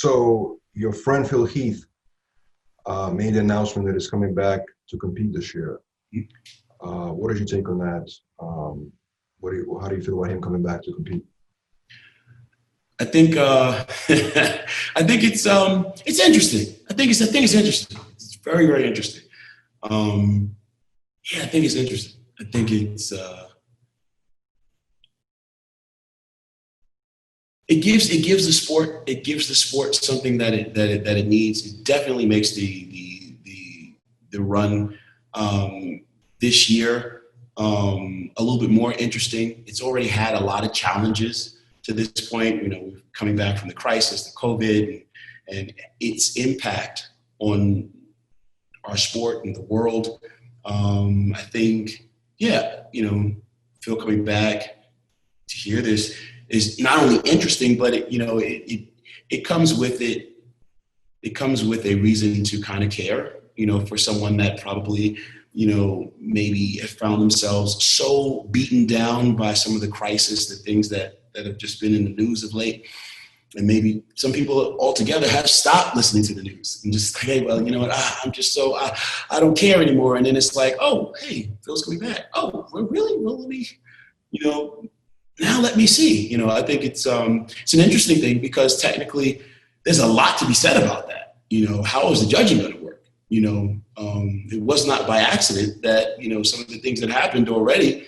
So your friend Phil Heath made the announcement that he's coming back to compete this year. What did you take on that? How do you feel about him coming back to compete? I think I think it's interesting. I think it's interesting. It's very, very interesting. Yeah, I think it's interesting. I think it gives the sport something that it needs. It definitely makes the run this year a little bit more interesting. It's already had a lot of challenges to this point. You know, coming back from the crisis, the COVID, and its impact on our sport and the world. I think, yeah, you know, Phil coming back to hear this is not only interesting, but it comes with it. It comes with a reason to kind of care, you know, for someone that probably, you know, maybe have found themselves so beaten down by some of the crisis, the things that have just been in the news of late. And maybe some people altogether have stopped listening to the news and just like, hey, well, you know what, I'm just so, I don't care anymore. And then it's like, oh, hey, Phil's coming back. Oh, really? Well, let me, you know, now let me see. You know, I think it's an interesting thing because technically there's a lot to be said about that. You know, how is the judging going to work? You know, it was not by accident that, you know, some of the things that happened already,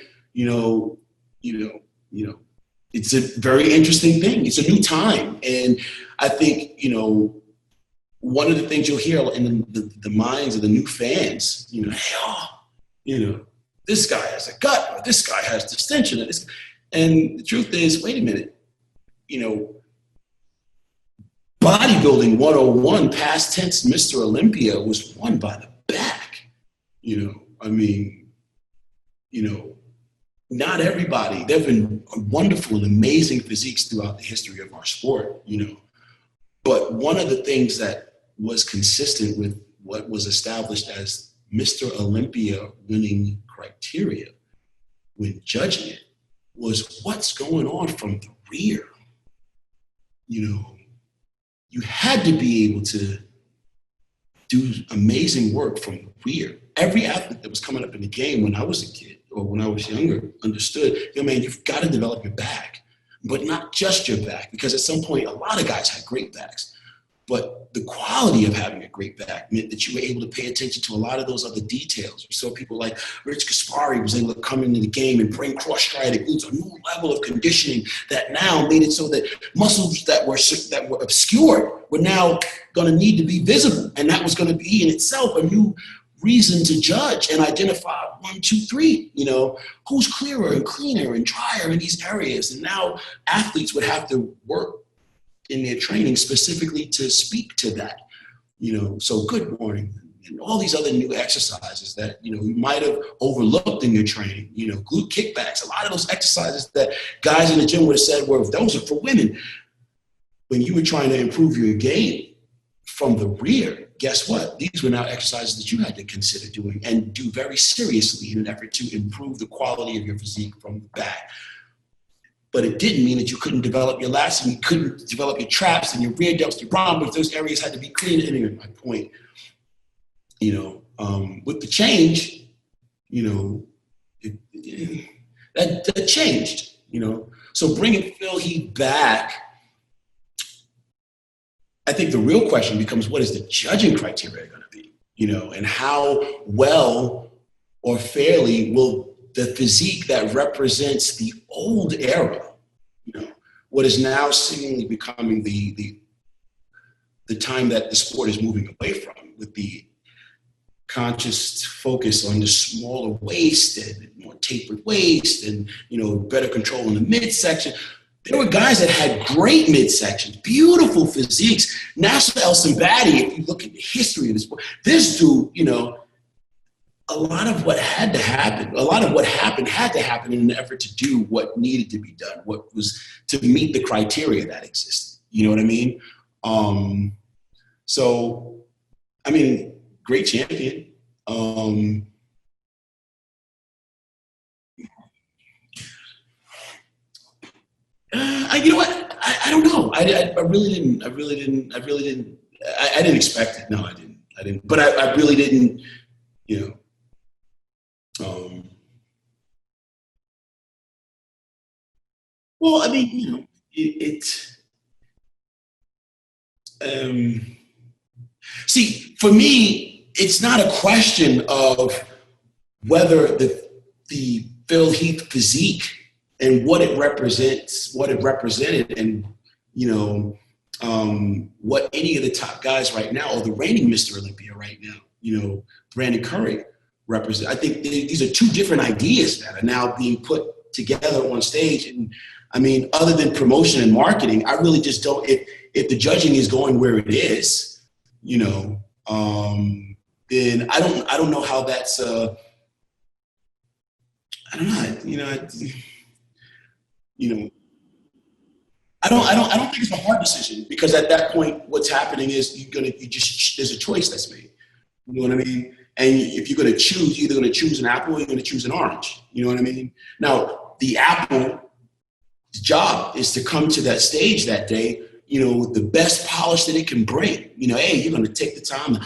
it's a very interesting thing. It's a new time. And I think, you know, one of the things you'll hear in the minds of the new fans, you know, hey, you know, this guy has a gut, or this guy has distension. And the truth is, wait a minute, you know, bodybuilding 101, past tense, Mr. Olympia was won by the back. You know, I mean, you know, not everybody, there have been wonderful and amazing physiques throughout the history of our sport, you know. But one of the things that was consistent with what was established as Mr. Olympia winning criteria when judging it was what's going on from the rear. You know, you had to be able to do amazing work from the rear. Every athlete that was coming up in the game when I was a kid or when I was younger understood, you know, man, you've got to develop your back, but not just your back, because at some point, a lot of guys had great backs. But the quality of having a great back meant that you were able to pay attention to a lot of those other details. We saw people like Rich Gaspari was able to come into the game and bring cross-striated glutes, a new level of conditioning that now made it so that muscles that were obscured were now going to need to be visible. And that was going to be in itself a new reason to judge and identify 1, 2, 3, you know, who's clearer and cleaner and drier in these areas. And now athletes would have to work in their training specifically to speak to that, you know, so good morning and all these other new exercises that, you know, you might have overlooked in your training, you know, glute kickbacks, a lot of those exercises that guys in the gym would have said, well, those are for women. When you were trying to improve your game from the rear, guess what? These were now exercises that you had to consider doing and do very seriously in an effort to improve the quality of your physique from the back. But it didn't mean that you couldn't develop your lats and you couldn't develop your traps and your rear delts, your brom, but those areas had to be clean. Anyway, my point, you know, with the change, you know, that changed, you know. So bringing Phil Heath back, I think the real question becomes, what is the judging criteria going to be, you know, and how well or fairly will the physique that represents the old era, you know, what is now seemingly becoming the time that the sport is moving away from, with the conscious focus on the smaller waist and more tapered waist and, you know, better control in the midsection. There were guys that had great midsections, beautiful physiques. Nasser El Simbadi, if you look at the history of this sport, this dude, you know, a lot of what had to happen had to happen in an effort to do what needed to be done, what was to meet the criteria that existed. You know what I mean? So, I mean, great champion. You know what? I don't know. I really didn't. I didn't expect it. No, I didn't. But I really didn't. You know. Well, I mean, you know, see, for me, it's not a question of whether the Phil Heath physique and what it represents, what it represented, and you know, what any of the top guys right now, or the reigning Mr. Olympia right now, you know, Brandon Curry represent. I think these are two different ideas that are now being put together on stage. And I mean, other than promotion and marketing, I really just don't. If the judging is going where it is, you know, then I don't know how that's. I don't know. I don't think it's a hard decision, because at that point, what's happening is there's a choice that's made. You know what I mean? And if you're going to choose, you're either going to choose an apple or you're going to choose an orange. You know what I mean? Now, the apple's job is to come to that stage that day, you know, with the best polish that it can bring. You know, hey, you're going to take the time to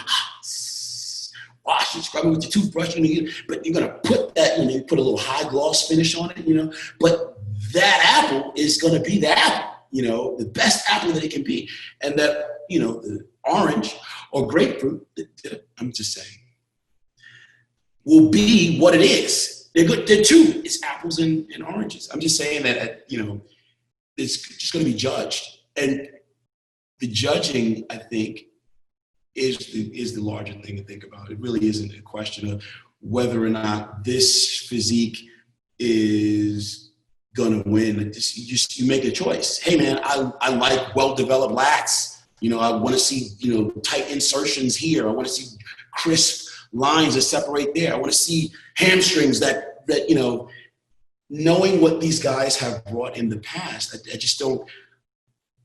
wash it, scrub it with your toothbrush, but you're going to put that, you know, you put a little high gloss finish on it, you know, but that apple is going to be the apple, you know, the best apple that it can be. And that, you know, the orange or grapefruit, I'm just saying, will be what it is. They're good. They're two. It's apples and oranges. I'm just saying that, you know, it's just going to be judged. And the judging, I think, is the larger thing to think about. It really isn't a question of whether or not this physique is going to win. You make a choice. Hey, man, I like well-developed lats. You know, I want to see, you know, tight insertions here. I want to see crisp lines that separate there. I want to see hamstrings that you know, knowing what these guys have brought in the past, I just don't,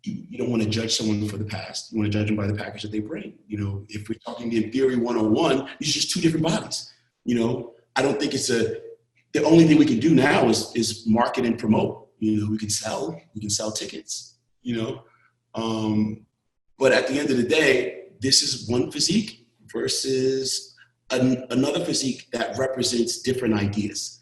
you don't want to judge someone for the past. You want to judge them by the package that they bring. You know, if we're talking in theory 101, these are just two different bodies. You know, I don't think the only thing we can do now is market and promote. You know, we can sell tickets, you know. But at the end of the day, this is one physique versus another physique that represents different ideas.